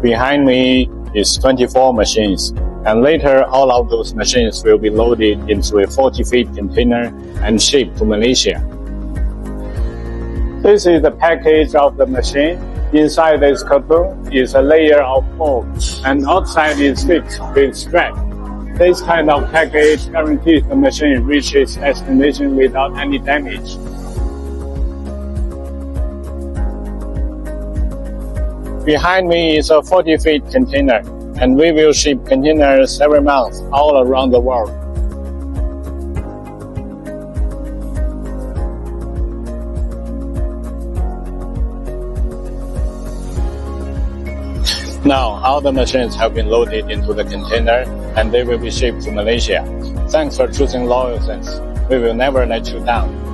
Behind me is 24 machines, and later all of those machines will be loaded into a 40-feet container and shipped to Malaysia. This is the package of the machine. Inside this cocoon is a layer of foam, and outside is fixed with strap. This kind of package guarantees the machine reaches destination without any damage. Behind me is a 40-feet container, and we will ship containers every month all around the world. Now, all the machines have been loaded into the container, and they will be shipped to Malaysia. Thanks for choosing Loyalsuns. We will never let you down.